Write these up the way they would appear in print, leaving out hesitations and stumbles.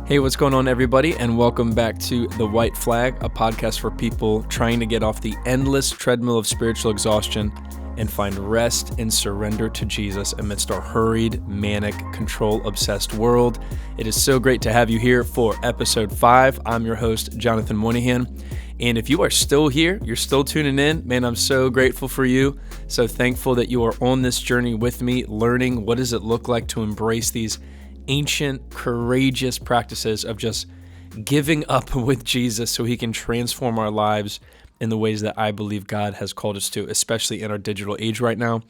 Hey, what's going on, everybody, and welcome back to The White Flag, a podcast for people trying to get off the endless treadmill of spiritual exhaustion and find rest and surrender to Jesus amidst our hurried, manic, control-obsessed world. It is so great to have you here for Episode 5. I'm your host, Jonathan Moynihan, and if you are still here, you're still tuning in, man, I'm so grateful for you. So thankful that you are on this journey with me, learning what does it look like to embrace these ancient, courageous practices of just giving up with Jesus so he can transform our lives in the ways that I believe God has called us to, especially in our digital age right now.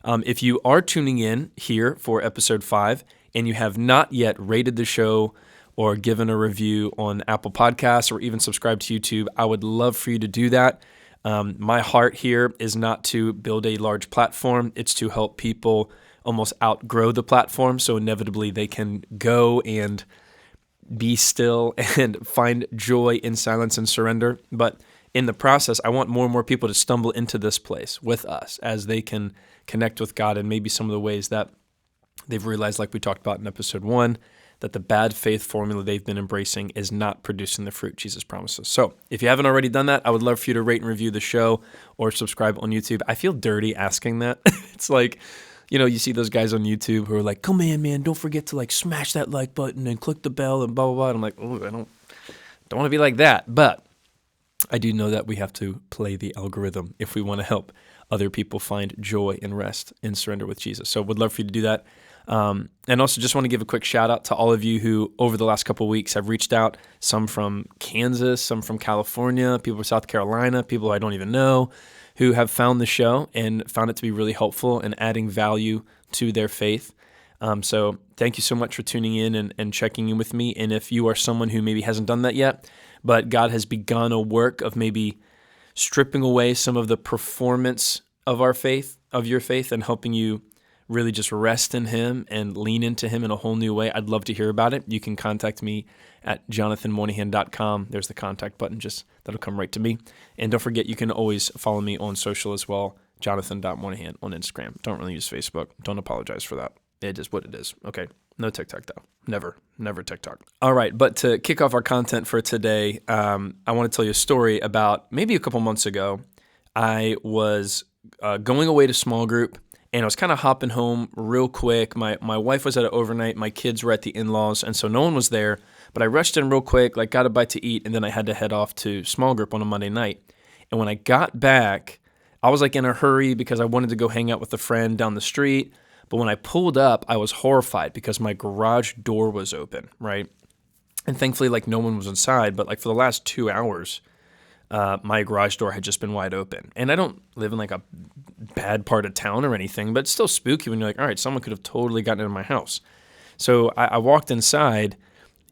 If you are tuning in here for episode 5 and you have not yet rated the show or given a review on Apple Podcasts or even subscribed to YouTube, I would love for you to do that. My heart here is not to build a large platform. It's to help people almost outgrow the platform, so inevitably they can go and be still and find joy in silence and surrender. But in the process, I want more and more people to stumble into this place with us as they can connect with God and maybe some of the ways that they've realized, like we talked about in episode 1, that the bad faith formula they've been embracing is not producing the fruit Jesus promises. So if you haven't already done that, I would love for you to rate and review the show or subscribe on YouTube. I feel dirty asking that. It's like, you see those guys on YouTube who are like, come in, man, don't forget to smash that like button and click the bell and blah, blah, blah. And I'm like, oh, I don't want to be like that. But I do know that we have to play the algorithm if we want to help other people find joy and rest and surrender with Jesus. So would love for you to do that. And also just want to give a quick shout out to all of you who over the last couple of weeks have reached out, some from Kansas, some from California, people from South Carolina, people I don't even know, who have found the show and found it to be really helpful and adding value to their faith. So thank you so much for tuning in and checking in with me. And if you are someone who maybe hasn't done that yet, but God has begun a work of maybe stripping away some of the performance of your faith, and helping you really just rest in him and lean into him in a whole new way, I'd love to hear about it. You can contact me at jonathanmoynihan.com. There's the contact button, that'll come right to me. And don't forget, you can always follow me on social as well, jonathan.moynihan on Instagram. Don't really use Facebook. Don't apologize for that. It is what it is. Okay. No TikTok though. Never TikTok. All right. But to kick off our content for today, I want to tell you a story about maybe a couple months ago. I was going away to small group, and I was kind of hopping home real quick. My wife was at an overnight. My kids were at the in-laws, and so no one was there. But I rushed in real quick, got a bite to eat, and then I had to head off to small group on a Monday night. And when I got back, I was in a hurry because I wanted to go hang out with a friend down the street. But when I pulled up, I was horrified because my garage door was open, right? And thankfully, no one was inside. But for the last 2 hours, my garage door had just been wide open. And I don't live in a bad part of town or anything, but it's still spooky when you're all right, someone could have totally gotten into my house. So I walked inside,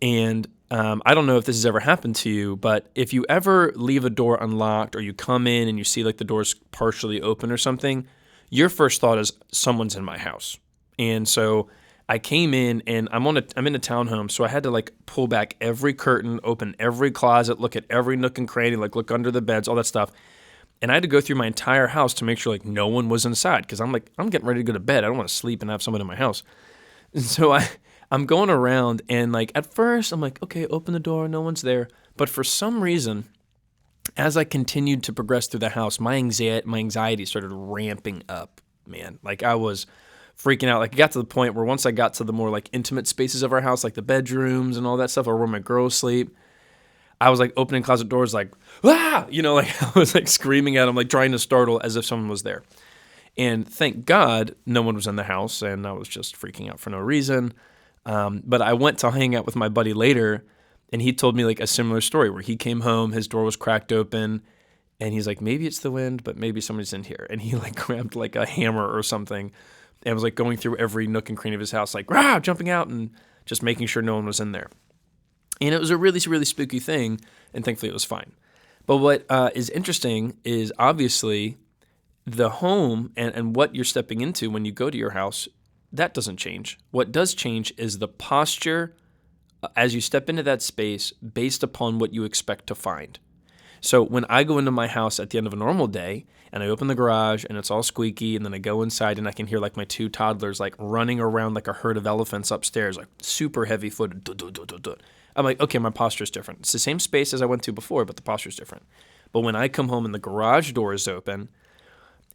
and I don't know if this has ever happened to you, but if you ever leave a door unlocked or you come in and you see the door's partially open or something, your first thought is someone's in my house. And so I came in, and I'm in a townhome, so I had to pull back every curtain, open every closet, look at every nook and cranny, look under the beds, all that stuff. And I had to go through my entire house to make sure no one was inside, because I'm getting ready to go to bed. I don't want to sleep and have someone in my house. And so I'm going around, and at first I'm okay, open the door, no one's there. But for some reason, as I continued to progress through the house, my anxiety started ramping up, man. I was freaking out. It got to the point where once I got to the more intimate spaces of our house, the bedrooms and all that stuff, or where my girls sleep, I was opening closet doors ah! I was screaming at them, trying to startle as if someone was there. And thank God no one was in the house, and I was just freaking out for no reason. But I went to hang out with my buddy later, and he told me a similar story where he came home, his door was cracked open, and he's maybe it's the wind, but maybe somebody's in here. And he grabbed a hammer or something and was going through every nook and cranny of his house, jumping out and just making sure no one was in there. And it was a really, really spooky thing, and thankfully it was fine. But what is interesting is obviously the home and what you're stepping into when you go to your house, that doesn't change. What does change is the posture as you step into that space based upon what you expect to find. So when I go into my house at the end of a normal day and I open the garage and it's all squeaky, and then I go inside and I can hear my 2 toddlers running around like a herd of elephants upstairs, super heavy footed. I'm like, okay, my posture is different. It's the same space as I went to before, but the posture is different. But when I come home and the garage door is open,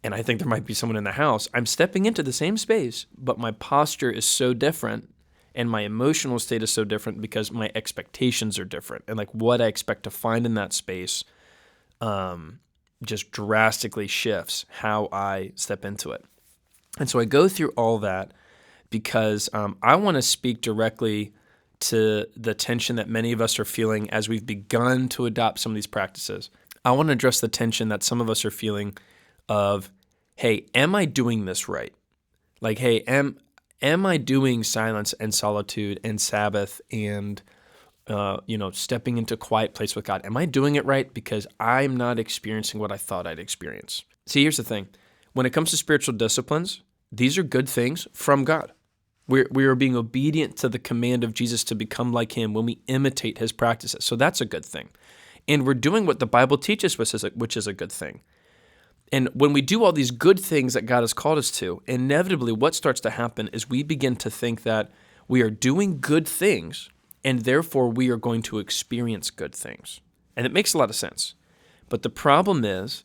and I think there might be someone in the house, I'm stepping into the same space, but my posture is so different and my emotional state is so different because my expectations are different. And like what I expect to find in that space just drastically shifts how I step into it. And so I go through all that because I want to speak directly to the tension that many of us are feeling as we've begun to adopt some of these practices. I want to address the tension that some of us are feeling of, hey, am I doing this right? Like, hey, am I doing silence and solitude and Sabbath and stepping into quiet place with God? Am I doing it right? Because I'm not experiencing what I thought I'd experience. See, here's the thing. When it comes to spiritual disciplines, these are good things from God. We are being obedient to the command of Jesus to become like him when we imitate his practices. So that's a good thing. And we're doing what the Bible teaches us, which is a good thing. And when we do all these good things that God has called us to, inevitably what starts to happen is we begin to think that we are doing good things and therefore we are going to experience good things. And it makes a lot of sense. But the problem is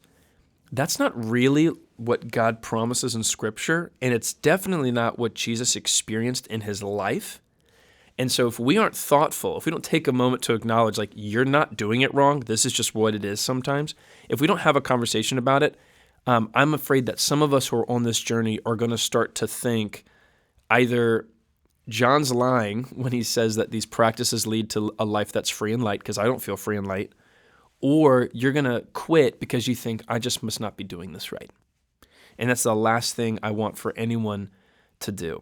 that's not really what God promises in Scripture, and it's definitely not what Jesus experienced in his life. And so if we aren't thoughtful, if we don't take a moment to acknowledge, like, you're not doing it wrong, this is just what it is sometimes, if we don't have a conversation about it, I'm afraid that some of us who are on this journey are going to start to think either John's lying when he says that these practices lead to a life that's free and light, because I don't feel free and light, or you're going to quit because you think, I just must not be doing this right. And that's the last thing I want for anyone to do.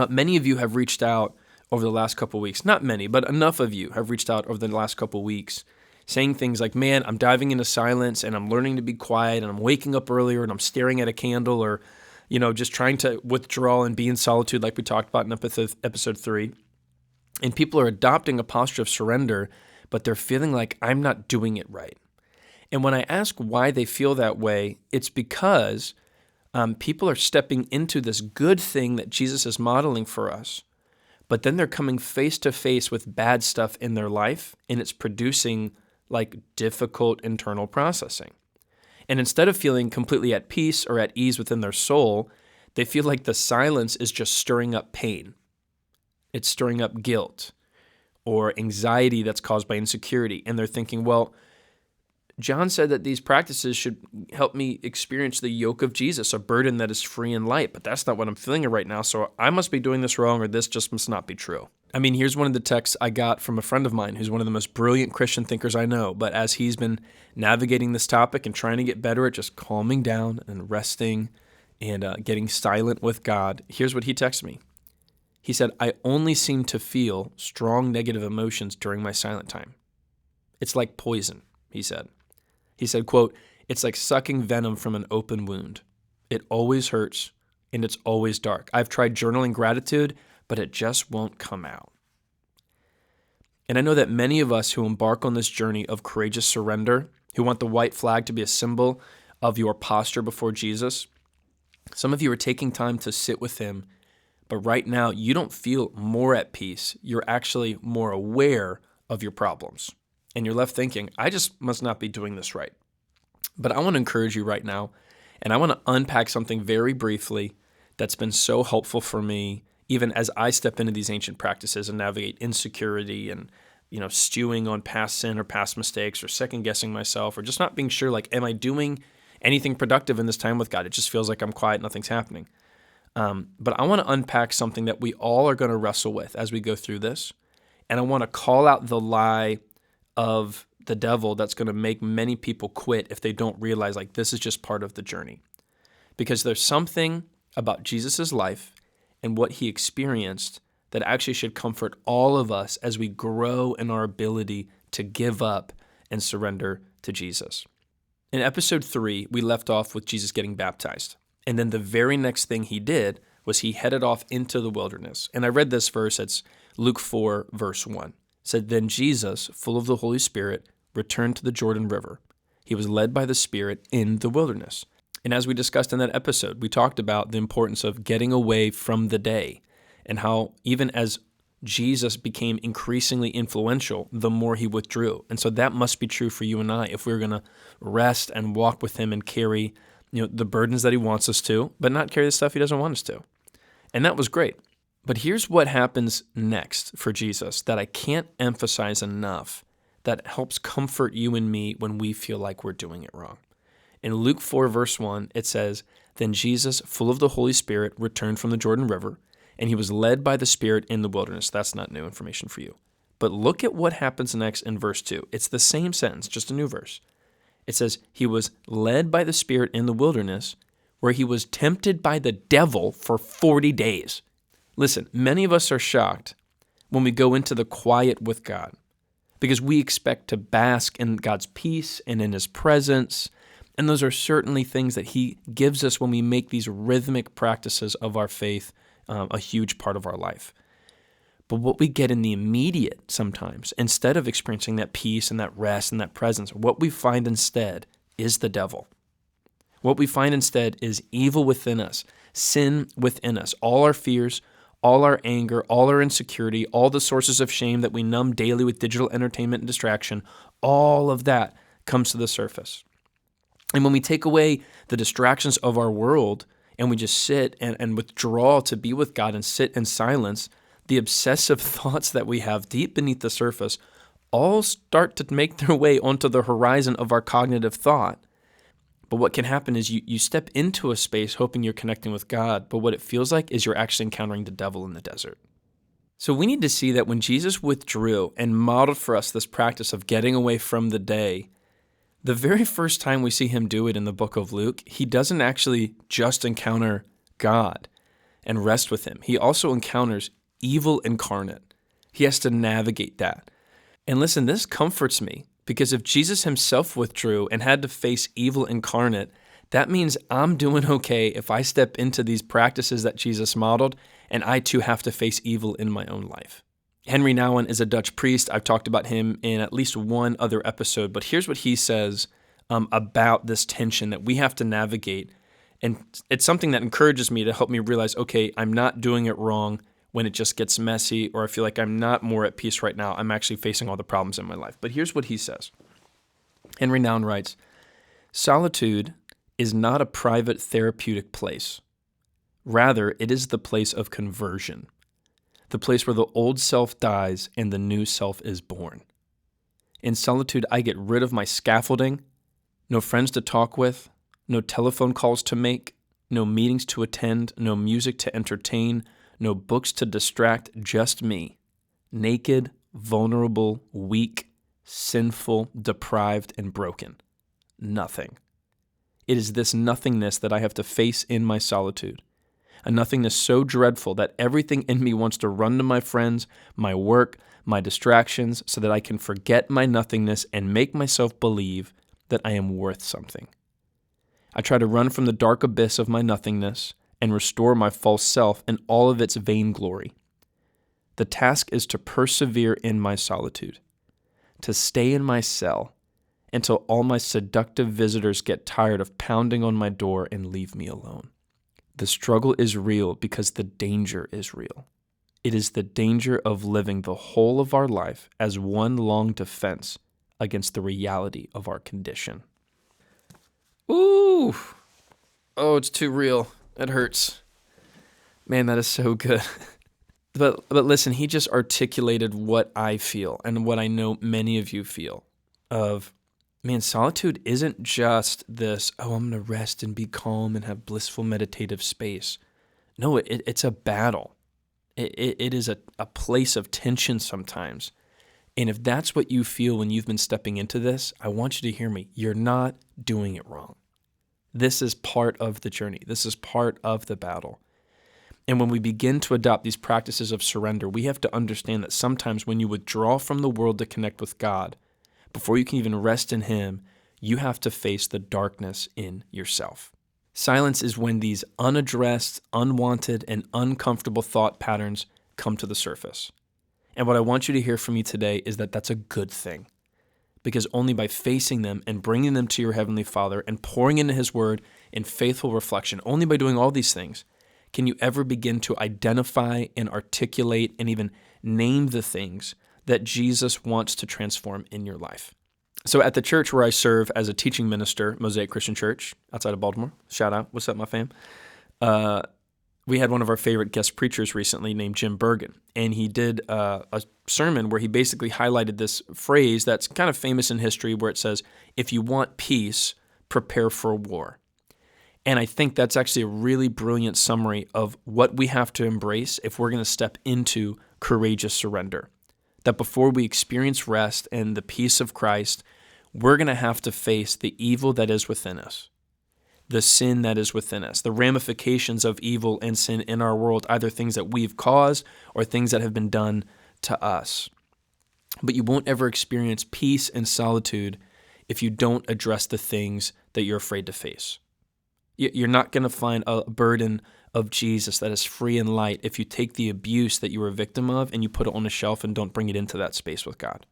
Many of you have reached out over the last couple of weeks. Not many, but enough of you have reached out over the last couple of weeks saying things like, man, I'm diving into silence and I'm learning to be quiet and I'm waking up earlier and I'm staring at a candle, or, just trying to withdraw and be in solitude like we talked about in episode 3. And people are adopting a posture of surrender, but they're feeling like I'm not doing it right. And when I ask why they feel that way, it's because people are stepping into this good thing that Jesus is modeling for us, but then they're coming face to face with bad stuff in their life, and it's producing like difficult internal processing. And instead of feeling completely at peace or at ease within their soul, they feel like the silence is just stirring up pain. It's stirring up guilt or anxiety that's caused by insecurity. And they're thinking, well, John said that these practices should help me experience the yoke of Jesus, a burden that is free and light, but that's not what I'm feeling right now, so I must be doing this wrong, or this just must not be true. I mean, here's one of the texts I got from a friend of mine who's one of the most brilliant Christian thinkers I know, but as he's been navigating this topic and trying to get better at just calming down and resting and getting silent with God, here's what he texted me. He said, I only seem to feel strong negative emotions during my silent time. It's like poison, he said. He said, quote, it's like sucking venom from an open wound. It always hurts, and it's always dark. I've tried journaling gratitude, but it just won't come out. And I know that many of us who embark on this journey of courageous surrender, who want the white flag to be a symbol of your posture before Jesus, some of you are taking time to sit with him, but right now you don't feel more at peace. You're actually more aware of your problems. And you're left thinking, I just must not be doing this right. But I want to encourage you right now, and I want to unpack something very briefly that's been so helpful for me, even as I step into these ancient practices and navigate insecurity and, stewing on past sin or past mistakes or second-guessing myself or just not being sure, like, am I doing anything productive in this time with God? It just feels like I'm quiet, nothing's happening. But I want to unpack something that we all are going to wrestle with as we go through this, and I want to call out the lie of the devil that's going to make many people quit if they don't realize, like, this is just part of the journey. Because there's something about Jesus' life and what he experienced that actually should comfort all of us as we grow in our ability to give up and surrender to Jesus. In episode 3, we left off with Jesus getting baptized. And then the very next thing he did was he headed off into the wilderness. And I read this verse, it's Luke 4, verse 1. Said, then Jesus, full of the Holy Spirit, returned to the Jordan River. He was led by the Spirit in the wilderness. And as we discussed in that episode, we talked about the importance of getting away from the day and how even as Jesus became increasingly influential the more he withdrew. And so that must be true for you and I if we're going to rest and walk with him and carry, the burdens that he wants us to, but not carry the stuff he doesn't want us to. And that was great. But here's what happens next for Jesus that I can't emphasize enough that helps comfort you and me when we feel like we're doing it wrong. In Luke 4, verse 1, it says, "Then Jesus, full of the Holy Spirit, returned from the Jordan River, and he was led by the Spirit in the wilderness." That's not new information for you. But look at what happens next in verse 2. It's the same sentence, just a new verse. It says, "He was led by the Spirit in the wilderness, where he was tempted by the devil for 40 days. Listen, many of us are shocked when we go into the quiet with God because we expect to bask in God's peace and in his presence. And those are certainly things that he gives us when we make these rhythmic practices of our faith a huge part of our life. But what we get in the immediate sometimes, instead of experiencing that peace and that rest and that presence, what we find instead is the devil. What we find instead is evil within us, sin within us, all our fears, all our anger, all our insecurity, all the sources of shame that we numb daily with digital entertainment and distraction, all of that comes to the surface. And when we take away the distractions of our world and we just sit and withdraw to be with God and sit in silence, the obsessive thoughts that we have deep beneath the surface all start to make their way onto the horizon of our cognitive thought. But what can happen is you step into a space hoping you're connecting with God, but what it feels like is you're actually encountering the devil in the desert. So we need to see that when Jesus withdrew and modeled for us this practice of getting away from the day, the very first time we see him do it in the book of Luke, he doesn't actually just encounter God and rest with him. He also encounters evil incarnate. He has to navigate that. And listen, this comforts me. Because if Jesus himself withdrew and had to face evil incarnate, that means I'm doing okay if I step into these practices that Jesus modeled, and I too have to face evil in my own life. Henry Nouwen is a Dutch priest. I've talked about him in at least one other episode, but here's what he says about this tension that we have to navigate. And it's something that encourages me to help me realize, okay, I'm not doing it wrong when it just gets messy, or I feel like I'm not more at peace right now. I'm actually facing all the problems in my life. But here's what he says. Henry Nouwen writes, "Solitude is not a private therapeutic place. Rather, it is the place of conversion, the place where the old self dies and the new self is born. In solitude, I get rid of my scaffolding, no friends to talk with, no telephone calls to make, no meetings to attend, no music to entertain, no books to distract, just me, naked, vulnerable, weak, sinful, deprived, and broken. Nothing. It is this nothingness that I have to face in my solitude, a nothingness so dreadful that everything in me wants to run to my friends, my work, my distractions, so that I can forget my nothingness and make myself believe that I am worth something. I try to run from the dark abyss of my nothingness and restore my false self in all of its vainglory. The task is to persevere in my solitude, to stay in my cell until all my seductive visitors get tired of pounding on my door and leave me alone. The struggle is real because the danger is real. It is the danger of living the whole of our life as one long defense against the reality of our condition." Ooh! Oh, it's too real. It hurts. Man, that is so good. But listen, he just articulated what I feel and what I know many of you feel of, man, solitude isn't just this, oh, I'm going to rest and be calm and have blissful meditative space. No, it's a battle. It is a place of tension sometimes. And if that's what you feel when you've been stepping into this, I want you to hear me. You're not doing it wrong. This is part of the journey. This is part of the battle. And when we begin to adopt these practices of surrender, we have to understand that sometimes when you withdraw from the world to connect with God, before you can even rest in him, you have to face the darkness in yourself. Silence is when these unaddressed, unwanted, and uncomfortable thought patterns come to the surface. And what I want you to hear from me today is that that's a good thing. Because only by facing them and bringing them to your Heavenly Father and pouring into His Word in faithful reflection, only by doing all these things, can you ever begin to identify and articulate and even name the things that Jesus wants to transform in your life. So at the church where I serve as a teaching minister, Mosaic Christian Church, outside of Baltimore, shout out, what's up, my fam? We had one of our favorite guest preachers recently named Jim Bergen, and he did a sermon where he basically highlighted this phrase that's kind of famous in history where it says, if you want peace, prepare for war. And I think that's actually a really brilliant summary of what we have to embrace if we're going to step into courageous surrender. That before we experience rest and the peace of Christ, we're going to have to face the evil that is within us, the sin that is within us, the ramifications of evil and sin in our world, either things that we've caused or things that have been done to us. But you won't ever experience peace and solitude if you don't address the things that you're afraid to face. You're not going to find a burden of Jesus that is free and light if you take the abuse that you were a victim of and you put it on a shelf and don't bring it into that space with God.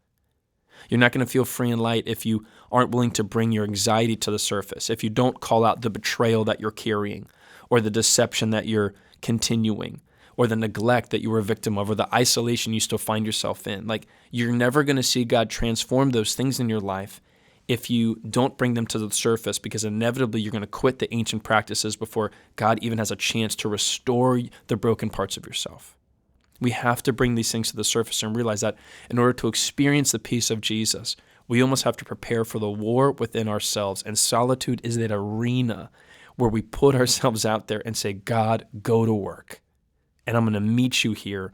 You're not going to feel free and light if you aren't willing to bring your anxiety to the surface, if you don't call out the betrayal that you're carrying, or the deception that you're continuing, or the neglect that you were a victim of, or the isolation you still find yourself in. Like, you're never going to see God transform those things in your life if you don't bring them to the surface, because inevitably you're going to quit the ancient practices before God even has a chance to restore the broken parts of yourself. We have to bring these things to the surface and realize that in order to experience the peace of Jesus, we almost have to prepare for the war within ourselves. And solitude is that arena where we put ourselves out there and say, God, go to work. And I'm going to meet you here.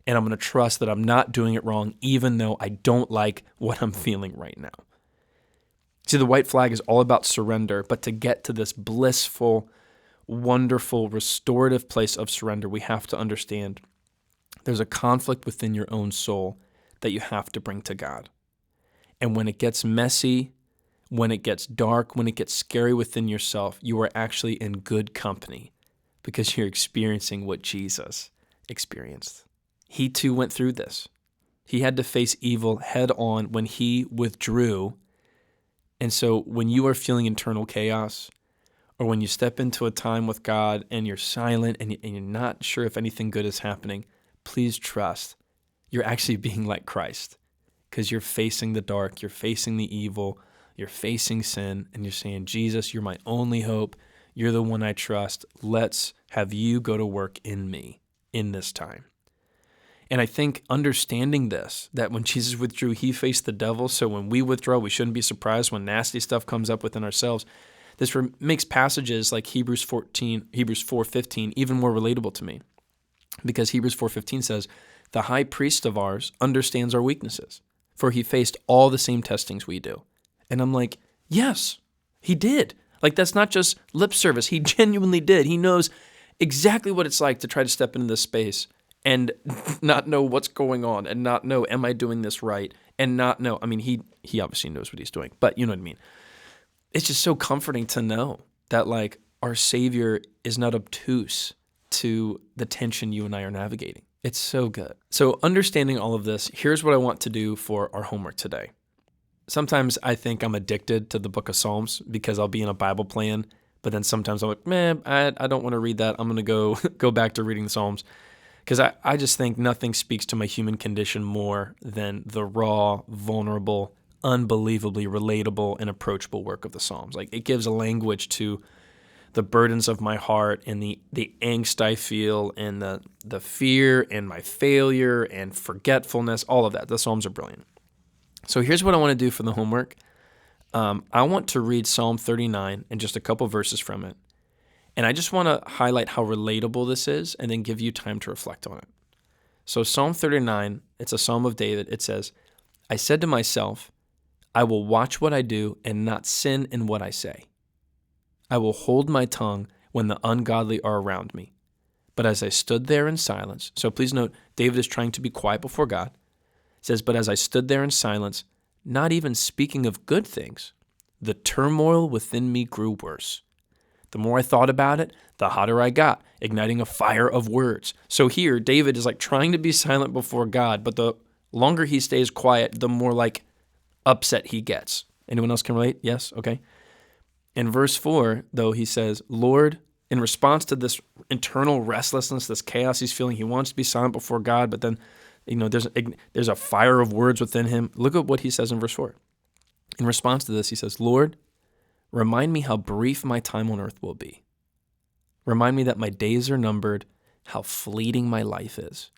And I'm going to trust that I'm not doing it wrong, even though I don't like what I'm feeling right now. See, the white flag is all about surrender, but to get to this blissful, wonderful, restorative place of surrender, we have to understand there's a conflict within your own soul that you have to bring to God. And when it gets messy, when it gets dark, when it gets scary within yourself, you are actually in good company because you're experiencing what Jesus experienced. He too went through this. He had to face evil head on when he withdrew. And so when you are feeling internal chaos, or when you step into a time with God and you're silent and you're not sure if anything good is happening, please trust you're actually being like Christ, because you're facing the dark, you're facing the evil, you're facing sin, and you're saying, Jesus, you're my only hope. You're the one I trust. Let's have you go to work in me in this time. And I think understanding this, that when Jesus withdrew, he faced the devil. So when we withdraw, we shouldn't be surprised when nasty stuff comes up within ourselves. This makes passages like Hebrews 4:15 even more relatable to me. Because Hebrews 4:15 says, the high priest of ours understands our weaknesses, for he faced all the same testings we do. And I'm like, yes, he did. Like, that's not just lip service. He genuinely did. He knows exactly what it's like to try to step into this space and not know what's going on, and not know, am I doing this right? And not know, I mean, he obviously knows what he's doing, but you know what I mean? It's just so comforting to know that, like, our Savior is not obtuse to the tension you and I are navigating. It's so good. So understanding all of this, here's what I want to do for our homework today. Sometimes I think I'm addicted to the book of Psalms because I'll be in a Bible plan, but then sometimes I'm like, man, I don't want to read that. I'm going to go back to reading the Psalms. Because I just think nothing speaks to my human condition more than the raw, vulnerable, unbelievably relatable, and approachable work of the Psalms. Like, it gives a language to the burdens of my heart and the angst I feel and the fear and my failure and forgetfulness, all of that. The Psalms are brilliant. So here's what I want to do for the homework. I want to read Psalm 39 and just a couple verses from it. And I just want to highlight how relatable this is and then give you time to reflect on it. So Psalm 39, it's a Psalm of David. It says, I said to myself, I will watch what I do and not sin in what I say. I will hold my tongue when the ungodly are around me. But as I stood there in silence, so please note, David is trying to be quiet before God. It says, but as I stood there in silence, not even speaking of good things, the turmoil within me grew worse. The more I thought about it, the hotter I got, igniting a fire of words. So here, David is like trying to be silent before God, but the longer he stays quiet, the more like upset he gets. Anyone else can relate? Yes? Okay. In verse 4, though, he says, Lord, In response to this internal restlessness, this chaos he's feeling, he wants to be silent before God, but then, there's a fire of words within him. Look at what he says in verse 4. In response to this, he says, Lord, remind me how brief my time on earth will be. Remind me that my days are numbered, how fleeting my life is.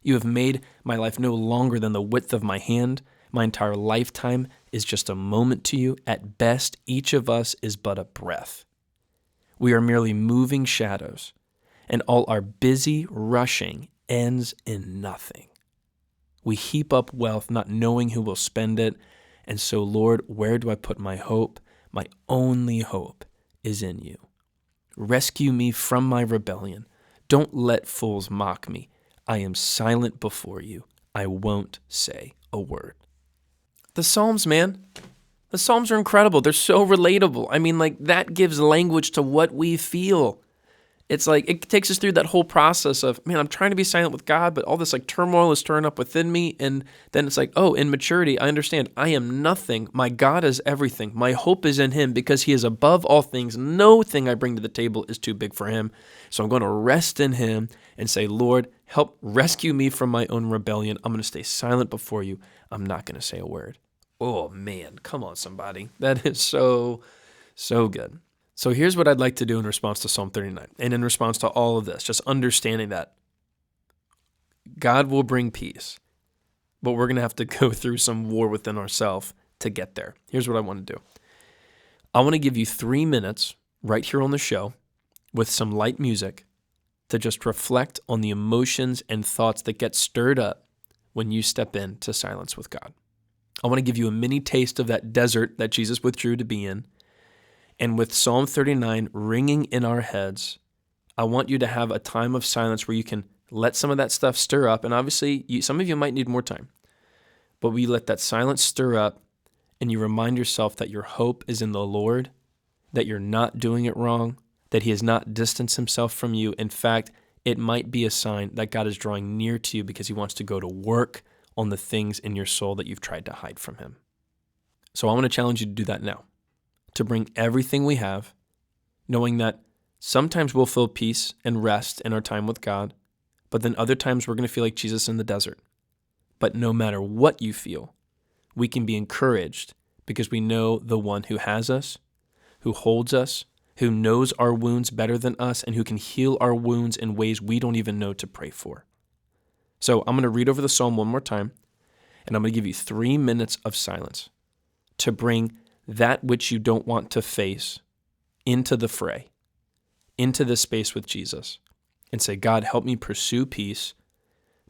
You have made my life no longer than the width of my hand. My entire lifetime is just a moment to you. At best, each of us is but a breath. We are merely moving shadows, and all our busy rushing ends in nothing. We heap up wealth, not knowing who will spend it. And so, Lord, where do I put my hope? My only hope is in you. Rescue me from my rebellion. Don't let fools mock me. I am silent before you. I won't say a word. The Psalms, man. The Psalms are incredible. They're so relatable. I mean, that gives language to what we feel. It's it takes us through that whole process of, man, I'm trying to be silent with God, but all this turmoil is stirring up within me. And then it's in maturity, I understand I am nothing. My God is everything. My hope is in him because he is above all things. No thing I bring to the table is too big for him. So I'm going to rest in him and say, Lord, help rescue me from my own rebellion. I'm going to stay silent before you. I'm not going to say a word. Oh man, come on somebody. That is so good. So here's what I'd like to do in response to Psalm 39 and in response to all of this, just understanding that God will bring peace, but we're going to have to go through some war within ourselves to get there. Here's what I want to do. I want to give you 3 minutes right here on the show with some light music to just reflect on the emotions and thoughts that get stirred up when you step into silence with God. I want to give you a mini taste of that desert that Jesus withdrew to be in. And with Psalm 39 ringing in our heads, I want you to have a time of silence where you can let some of that stuff stir up. And obviously, some of you might need more time. But we let that silence stir up, and you remind yourself that your hope is in the Lord, that you're not doing it wrong, that he has not distanced himself from you. In fact, it might be a sign that God is drawing near to you because he wants to go to work on the things in your soul that you've tried to hide from him. So I want to challenge you to do that now, to bring everything we have, knowing that sometimes we'll feel peace and rest in our time with God, but then other times we're going to feel like Jesus in the desert. But no matter what you feel, we can be encouraged because we know the one who has us, who holds us, who knows our wounds better than us, and who can heal our wounds in ways we don't even know to pray for. So I'm going to read over the psalm one more time, and I'm going to give you 3 minutes of silence to bring that which you don't want to face into the fray, into the space with Jesus, and say, God, help me pursue peace,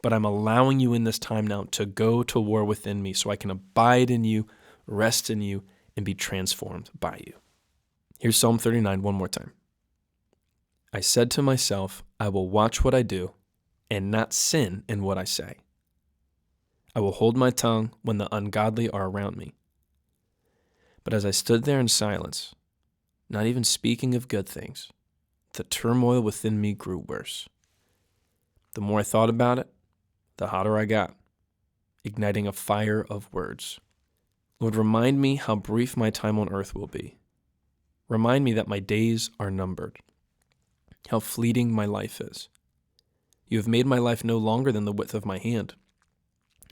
but I'm allowing you in this time now to go to war within me so I can abide in you, rest in you, and be transformed by you. Here's Psalm 39 one more time. I said to myself, I will watch what I do and not sin in what I say. I will hold my tongue when the ungodly are around me. But as I stood there in silence, not even speaking of good things, the turmoil within me grew worse. The more I thought about it, the hotter I got, igniting a fire of words. Lord, remind me how brief my time on earth will be. Remind me that my days are numbered, how fleeting my life is. You have made my life no longer than the width of my hand.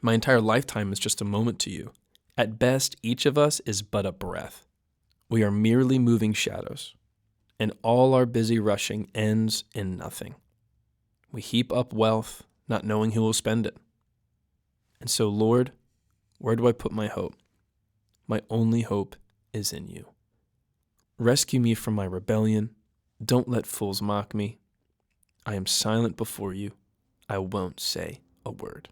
My entire lifetime is just a moment to you. At best, each of us is but a breath. We are merely moving shadows, and all our busy rushing ends in nothing. We heap up wealth, not knowing who will spend it. And so, Lord, where do I put my hope? My only hope is in you. Rescue me from my rebellion. Don't let fools mock me. I am silent before you. I won't say a word.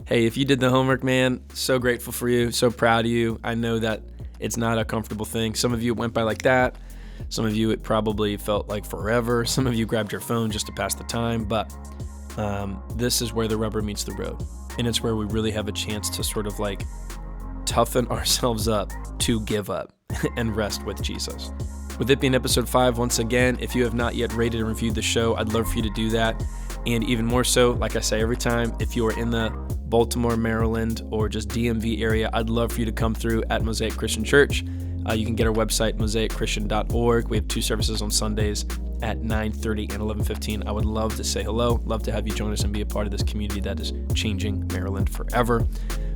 Hey, if you did the homework, man, so grateful for you, so proud of you. I know that it's not a comfortable thing. Some of you it went by like that. Some of you it probably felt like forever. Some of you grabbed your phone just to pass the time, but this is where the rubber meets the road. And it's where we really have a chance to sort of like toughen ourselves up to give up and rest with Jesus. With it being episode 5, once again, if you have not yet rated and reviewed the show, I'd love for you to do that. And even more so, like I say every time, if you are in the Baltimore, Maryland, or just DMV area, I'd love for you to come through at Mosaic Christian Church. You can get our website, mosaicchristian.org. We have 2 services on Sundays at 9:30 and 11:15. I would love to say hello, love to have you join us and be a part of this community that is changing Maryland forever.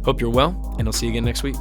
Hope you're well, and I'll see you again next week.